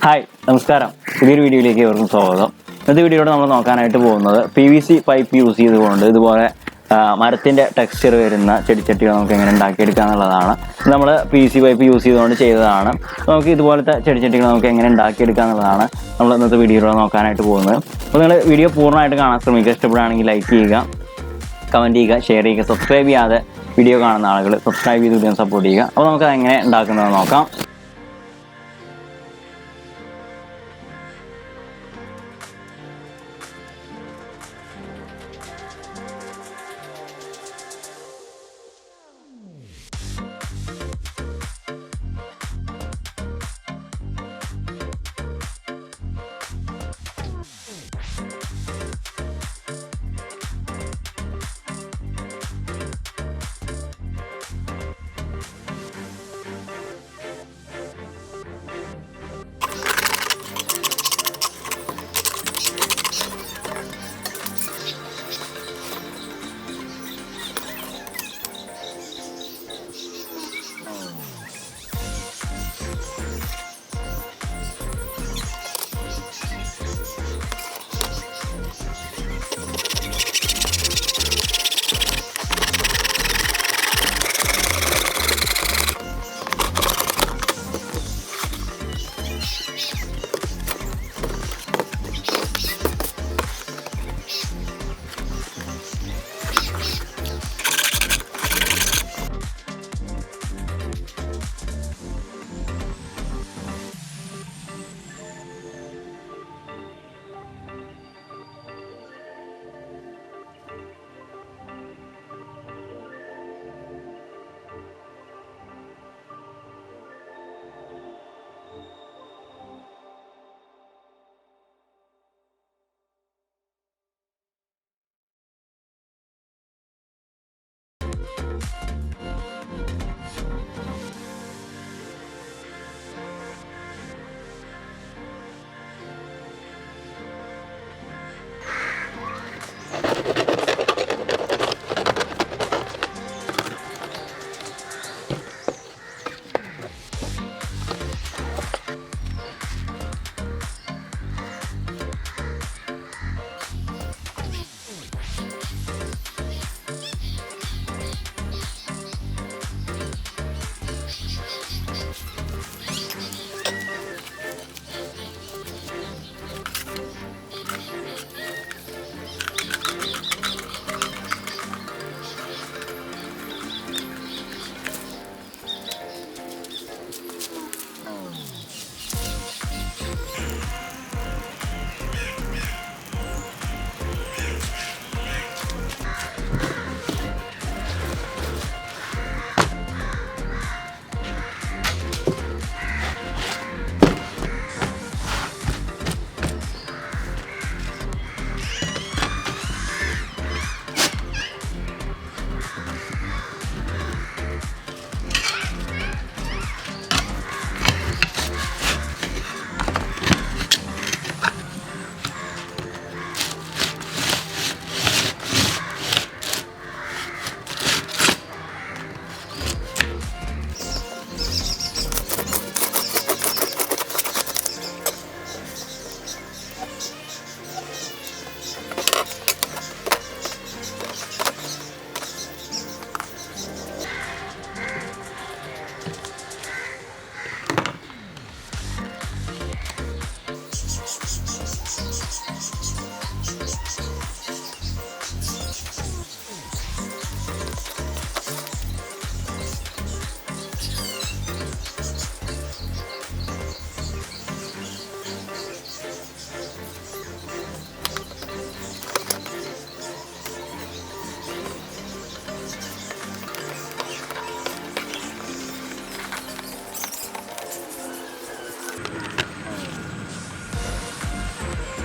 Hi നമസ്കാരം. പുതിയൊരു വീഡിയോയിലേക്ക് ഏവർക്കും സ്വാഗതം. ഇന്നത്തെ വീഡിയോയിൽ നമ്മൾ നോക്കാനായിട്ട് പോകുന്നത് PVC പൈപ്പ് യൂസ് ചെയ്തുകൊണ്ട് ഇതുപോലെ മരത്തിൻ്റെ ടെക്സ്ചർ വരുന്ന ചെടിച്ചട്ടികൾ നമുക്ക് എങ്ങനെ ഉണ്ടാക്കിയെടുക്കുക എന്നുള്ളതാണ്. നമ്മൾ PVC പൈപ്പ് യൂസ് ചെയ്തുകൊണ്ട് ചെയ്തതാണ്. നമുക്ക് ഇതുപോലത്തെ ചെടിച്ചട്ടികൾ നമുക്ക് എങ്ങനെ ഉണ്ടാക്കിയെടുക്കുക എന്നുള്ളതാണ് നമ്മൾ ഇന്നത്തെ വീഡിയോയിലൂടെ നോക്കാനായിട്ട് പോകുന്നത്. അപ്പോൾ നിങ്ങൾ വീഡിയോ പൂർണ്ണമായിട്ട് കാണാൻ ശ്രമിക്കുക. ഇഷ്ടപ്പെടുകയാണെങ്കിൽ ലൈക്ക് ചെയ്യുക, കമൻറ്റ് ചെയ്യുക, ഷെയർ ചെയ്യുക. സബ്സ്ക്രൈബ് ചെയ്യാതെ വീഡിയോ കാണുന്ന ആളുകൾ സബ്സ്ക്രൈബ് ചെയ്ത് വീഡിയോ സപ്പോർട്ട് ചെയ്യുക. അപ്പോൾ നമുക്ക് എങ്ങനെ ഉണ്ടാക്കുന്നത് നോക്കാം.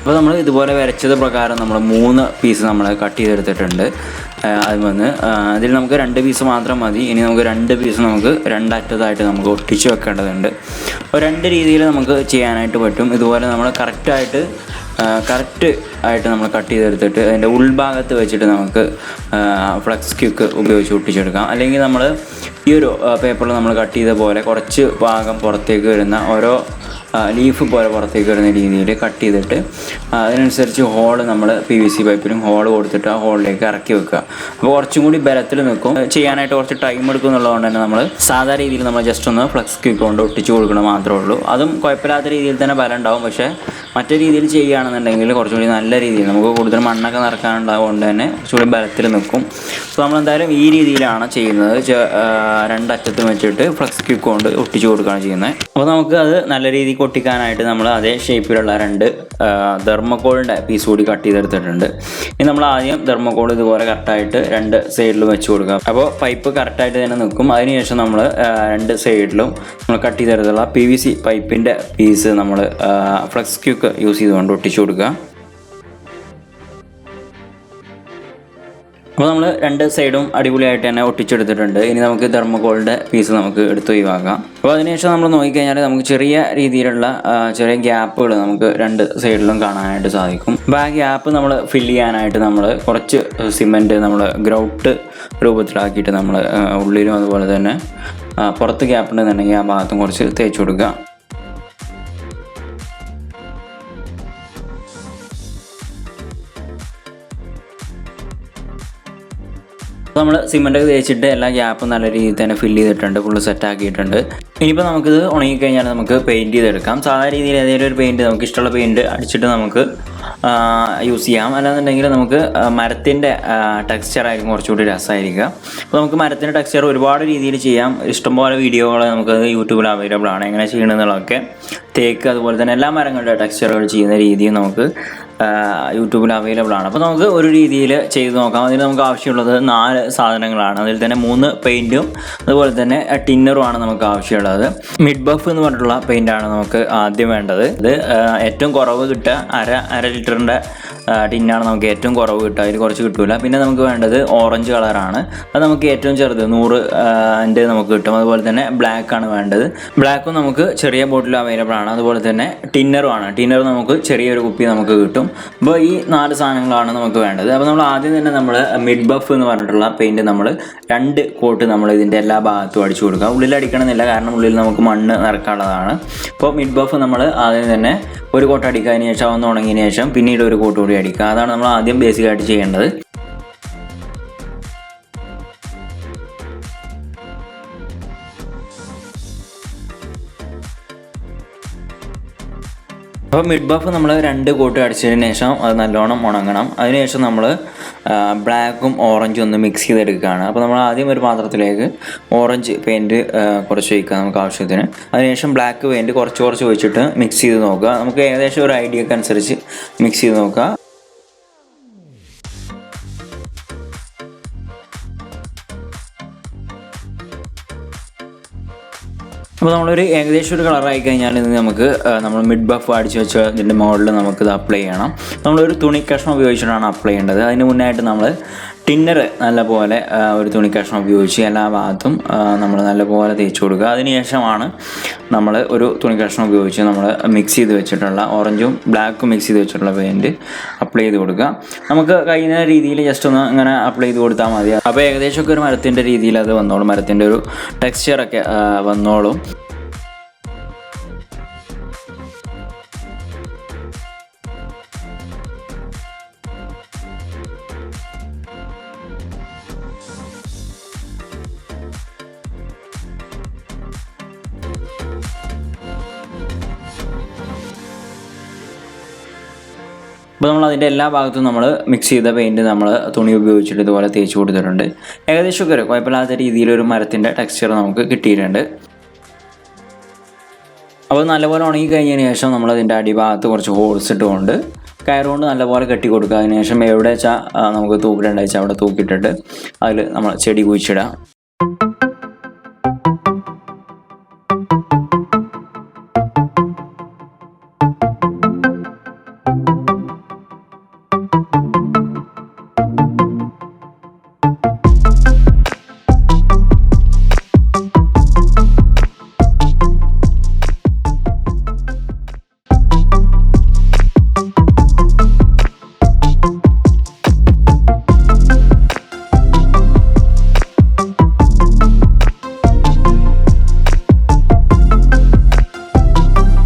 അപ്പോൾ നമ്മൾ ഇതുപോലെ വരച്ചത് പ്രകാരം നമ്മൾ 3 പീസ് നമ്മൾ കട്ട് ചെയ്തെടുത്തിട്ടുണ്ട്. അതിൽ നമുക്ക് 2 പീസ് മാത്രം മതി. ഇനി നമുക്ക് 2 പീസ് നമുക്ക് രണ്ടറ്റത്തായിട്ട് നമുക്ക് ഒട്ടിച്ച് വെക്കേണ്ടതുണ്ട്. അപ്പോൾ 2 രീതിയിൽ നമുക്ക് ചെയ്യാനായിട്ട് പറ്റും. ഇതുപോലെ നമ്മൾ കറക്റ്റ് ആയിട്ട് നമ്മൾ കട്ട് ചെയ്തെടുത്തിട്ട് അതിൻ്റെ ഉൾഭാഗത്ത് വെച്ചിട്ട് നമുക്ക് ഫ്ലെക്സ് ക്യൂക്ക് ഉപയോഗിച്ച് ഒട്ടിച്ചെടുക്കാം. അല്ലെങ്കിൽ നമ്മൾ ഈ ഒരു പേപ്പറിൽ നമ്മൾ കട്ട് ചെയ്ത പോലെ കുറച്ച് ഭാഗം പുറത്തേക്ക് വരുന്ന ഓരോ ലീഫ് പോലെ പുറത്തേക്ക് വരുന്ന രീതിയിൽ കട്ട് ചെയ്തിട്ട് അതിനനുസരിച്ച് ഹോൾ നമ്മൾ PVC പൈപ്പിലും ഹോൾ കൊടുത്തിട്ട് ആ ഹോളിലേക്ക് ഇറക്കി വെക്കുക. അപ്പോൾ കുറച്ചും കൂടി ബലത്തിൽ നിൽക്കും. ചെയ്യാനായിട്ട് കുറച്ച് ടൈം എടുക്കും എന്നുള്ളതുകൊണ്ട് തന്നെ നമ്മൾ സാധാ രീതിയിൽ നമ്മൾ ജസ്റ്റ് ഒന്ന് ഫ്ലക്സ് ക്യൂക്ക് കൊണ്ട് ഒട്ടിച്ച് കൊടുക്കണം മാത്രമേ ഉള്ളൂ. അതും കുഴപ്പമില്ലാത്ത രീതിയിൽ തന്നെ ബലം ഉണ്ടാവും. പക്ഷേ മറ്റേ രീതിയിൽ ചെയ്യുകയാണെന്നുണ്ടെങ്കിൽ കുറച്ചുകൂടി നല്ല രീതിയിൽ നമുക്ക് കൂടുതൽ മണ്ണൊക്കെ നിറക്കാനുണ്ടാവുകൊണ്ട് തന്നെ കുറച്ചുകൂടി ബലത്തിൽ നിൽക്കും. അപ്പോൾ നമ്മളെന്തായാലും ഈ രീതിയിലാണ് ചെയ്യുന്നത്. രണ്ടറ്റത്തും വെച്ചിട്ട് ഫ്ലക്സ് ക്യൂക്ക് കൊണ്ട് ഒട്ടിച്ച് കൊടുക്കുകയാണ് ചെയ്യുന്നത്. അപ്പോൾ നമുക്ക് അത് നല്ല രീതിക്ക് ഒട്ടിക്കാനായിട്ട് നമ്മൾ അതേ ഷേപ്പിലുള്ള 2 തെർമോക്കോളിൻ്റെ പീസ് കൂടി കട്ട് ചെയ്തെടുത്തിട്ടുണ്ട്. ഇനി നമ്മൾ ആദ്യം തെർമോക്കോൾ ഇതുപോലെ കറക്റ്റായിട്ട് 2 സൈഡിലും വെച്ച് കൊടുക്കാം. അപ്പോൾ പൈപ്പ് കറക്റ്റായിട്ട് തന്നെ നിൽക്കും. അതിനുശേഷം നമ്മൾ 2 സൈഡിലും നമ്മൾ കട്ട് ചെയ്തെടുത്തുള്ള PVC പൈപ്പിൻ്റെ പീസ് നമ്മൾ ഫ്ലക്സ് ക്യൂക്ക് യൂസ് ചെയ്തുകൊണ്ട് ഒട്ടിച്ചു കൊടുക്കുക. അപ്പോൾ നമ്മൾ 2 സൈഡും അടിപൊളിയായിട്ട് തന്നെ ഒട്ടിച്ചെടുത്തിട്ടുണ്ട്. ഇനി നമുക്ക് തെർമോക്കോളിൻ്റെ പീസ് നമുക്ക് എടുത്ത് ഒഴിവാക്കാം. അപ്പോൾ അതിനുശേഷം നമ്മൾ നോക്കിക്കഴിഞ്ഞാൽ നമുക്ക് ചെറിയ രീതിയിലുള്ള ചെറിയ ഗ്യാപ്പുകൾ നമുക്ക് 2 സൈഡിലും കാണാനായിട്ട് സാധിക്കും. അപ്പോൾ ആ ഗ്യാപ്പ് നമ്മൾ ഫില്ല് ചെയ്യാനായിട്ട് നമ്മൾ കുറച്ച് സിമെൻറ്റ് നമ്മൾ ഗ്രൗട്ട് രൂപത്തിലാക്കിയിട്ട് നമ്മൾ ഉള്ളിലും അതുപോലെ തന്നെ പുറത്ത് ഗ്യാപ്പ് ഉണ്ടെന്നുണ്ടെങ്കിൽ ആ ഭാഗത്തും കുറച്ച് തേച്ച് കൊടുക്കുക. നമ്മൾ സിമെൻറ്റൊക്കെ തേച്ചിട്ട് എല്ലാ ഗ്യാപ്പും നല്ല രീതിയിൽ തന്നെ ഫില്ല് ചെയ്തിട്ടുണ്ട്, ഫുള്ള് സെറ്റാക്കിയിട്ടുണ്ട്. ഇനിയിപ്പോൾ നമുക്കിത് ഉണങ്ങിക്കഴിഞ്ഞാൽ നമുക്ക് പെയിൻറ്റ് ചെയ്തെടുക്കാം. സാധാരണ രീതിയിൽ ഏതെങ്കിലും ഒരു പെയിൻറ്റ് നമുക്ക് ഇഷ്ടമുള്ള പെയിൻറ്റ് അടിച്ചിട്ട് നമുക്ക് യൂസ് ചെയ്യാം. അല്ലാന്നുണ്ടെങ്കിൽ നമുക്ക് മരത്തിൻ്റെ ടെക്സ്ചറായിരിക്കും കുറച്ചുകൂടി രസമായിരിക്കുക. അപ്പോൾ നമുക്ക് മരത്തിൻ്റെ ടെക്സ്ചർ ഒരുപാട് രീതിയിൽ ചെയ്യാം. ഇഷ്ടംപോലെ വീഡിയോകൾ നമുക്കത് യൂട്യൂബിൽ അവൈലബിൾ ആണ്. എങ്ങനെ ചെയ്യണമെന്നുള്ളതൊക്കെ തേക്ക് അതുപോലെ തന്നെ എല്ലാ മരങ്ങളുടെ ടെക്സ്ചറുകൾ ചെയ്യുന്ന രീതിയും നമുക്ക് യൂട്യൂബിൽ അവൈലബിൾ ആണ്. അപ്പോൾ നമുക്ക് ഒരു രീതിയിൽ ചെയ്ത് നോക്കാം. അതിന് നമുക്ക് ആവശ്യമുള്ളത് 4 സാധനങ്ങളാണ്. അതിൽ തന്നെ 3 പെയിൻറ്റും അതുപോലെ തന്നെ ടിന്നറുമാണ് നമുക്ക് ആവശ്യമുള്ളത്. മിഡ് ബഫ് എന്ന് പറഞ്ഞിട്ടുള്ള പെയിൻ്റാണ് നമുക്ക് ആദ്യം വേണ്ടത്. ഇത് ഏറ്റവും കുറവ് കിട്ടുക അര ലിറ്ററിൻ്റെ ടിന്നാണ് നമുക്ക് ഏറ്റവും കുറവ് കിട്ടുക. അതിൽ കുറച്ച് കിട്ടില്ല. പിന്നെ നമുക്ക് വേണ്ടത് ഓറഞ്ച് കളറാണ്. അത് നമുക്ക് ഏറ്റവും ചെറുത് 100 നമുക്ക് കിട്ടും. അതുപോലെ തന്നെ ബ്ലാക്ക് ആണ് വേണ്ടത്. ബ്ലാക്കും നമുക്ക് ചെറിയ ബോട്ടിൽ അവൈലബിൾ ആണ്. അതുപോലെ തന്നെ ടിന്നറുമാണ്. ടിന്നർ നമുക്ക് ചെറിയൊരു കുപ്പി നമുക്ക് കിട്ടും. അപ്പോൾ ഈ 4 സാധനങ്ങളാണ് നമുക്ക് വേണ്ടത്. അപ്പോൾ നമ്മൾ ആദ്യം തന്നെ നമ്മൾ മിഡ് ബഫ് എന്ന് പറഞ്ഞിട്ടുള്ള പെയിൻറ്റ് നമ്മൾ 2 കോട്ട് നമ്മൾ ഇതിൻ്റെ എല്ലാ ഭാഗത്തും അടിച്ചു കൊടുക്കുക. ഉള്ളിൽ അടിക്കണമെന്നില്ല, കാരണം ഉള്ളിൽ നമുക്ക് മണ്ണ് നിറക്കാനുള്ളതാണ്. അപ്പോൾ മിഡ് ബഫ് നമ്മൾ ആദ്യം തന്നെ ഒരു കോട്ട് അടിക്കുക. അതിന് ശേഷം ഒന്ന് ഉണങ്ങിയതിന് ശേഷം പിന്നീട് ഒരു കോട്ട് കൂടി അടിക്കുക. അതാണ് നമ്മൾ ആദ്യം ബേസിക്കായിട്ട് ചെയ്യേണ്ടത്. അപ്പോൾ മിഡ് ബഫ് നമ്മൾ 2 കോട്ട് അടിച്ചതിന് ശേഷം അത് നല്ലോണം ഉണങ്ങണം. അതിനുശേഷം നമ്മൾ ബ്ലാക്കും ഓറഞ്ചും ഒന്ന് മിക്സ് ചെയ്തെടുക്കുകയാണ്. അപ്പോൾ നമ്മൾ ആദ്യം ഒരു പാത്രത്തിലേക്ക് ഓറഞ്ച് പെയിൻറ്റ് കുറച്ച് ഒഴിക്കുക നമുക്ക് ആവശ്യത്തിന്. അതിനുശേഷം ബ്ലാക്ക് പെയിൻറ്റ് കുറച്ച് ഒഴിച്ചിട്ട് മിക്സ് ചെയ്ത് നോക്കുക. നമുക്ക് ഏകദേശം ഒരു ഐഡിയക്ക് അനുസരിച്ച് മിക്സ് ചെയ്ത് നോക്കുക. അപ്പോൾ നമ്മളൊരു ഏകദേശം ഒരു കളറായി കഴിഞ്ഞാൽ ഇത് നമുക്ക് നമ്മൾ മിഡ് ബഫ് അടിച്ച് വെച്ച ഇതിൻ്റെ മുകളിൽ നമുക്കിത് അപ്ലൈ ചെയ്യണം. നമ്മളൊരു തുണി കഷ്ണം ഉപയോഗിച്ചിട്ടാണ് അപ്ലൈ ചെയ്യേണ്ടത്. അതിന് മുന്നായിട്ട് നമ്മൾ ടിന്നർ നല്ലപോലെ ഒരു തുണി കഷ്ണം ഉപയോഗിച്ച് എല്ലാ ഭാഗത്തും നമ്മൾ നല്ലപോലെ തേച്ച് കൊടുക്കുക. അതിനുശേഷമാണ് നമ്മൾ ഒരു തുണി കഷ്ണം ഉപയോഗിച്ച് നമ്മൾ മിക്സ് ചെയ്ത് വെച്ചിട്ടുള്ള ഓറഞ്ചും ബ്ലാക്കും മിക്സ് ചെയ്ത് വെച്ചിട്ടുള്ള പെയിൻറ്റ് അപ്ലൈ ചെയ്ത് കൊടുക്കുക. നമുക്ക് കഴിയുന്ന രീതിയിൽ ജസ്റ്റ് ഒന്ന് ഇങ്ങനെ അപ്ലൈ ചെയ്ത് കൊടുത്താൽ മതി. അപ്പോൾ ഏകദേശമൊക്കെ ഒരു മരത്തിൻ്റെ രീതിയിൽ അത് വന്നോളും, മരത്തിൻ്റെ ഒരു ടെക്സ്ചറൊക്കെ വന്നോളും. അപ്പോൾ നമ്മൾ അതിൻ്റെ എല്ലാ ഭാഗത്തും നമ്മൾ മിക്സ് ചെയ്ത പെയിൻറ്റ് നമ്മൾ തുണി ഉപയോഗിച്ചിട്ട് ഇതുപോലെ തേച്ച് കൊടുത്തിട്ടുണ്ട്. ഏകദേശമൊക്കെ ഒരു കുഴപ്പമില്ലാത്ത രീതിയിലൊരു മരത്തിൻ്റെ ടെക്സ്ചർ നമുക്ക് കിട്ടിയിട്ടുണ്ട്. അപ്പോൾ നല്ലപോലെ ഉണങ്ങി കഴിഞ്ഞതിന് ശേഷം നമ്മൾ അതിൻ്റെ അടിഭാഗത്ത് കുറച്ച് ഹോൾസ് ഇട്ടുകൊണ്ട് കയറുകൊണ്ട് നല്ലപോലെ കെട്ടി കൊടുക്കുക. അതിന് ശേഷം എവിടെ വെച്ചാൽ നമുക്ക് തൂക്കിയിട്ടുണ്ടെന്ന് വെച്ചാൽ അവിടെ തൂക്കിയിട്ടിട്ട് അതിൽ നമ്മൾ ചെടി കുഴിച്ചിടുക.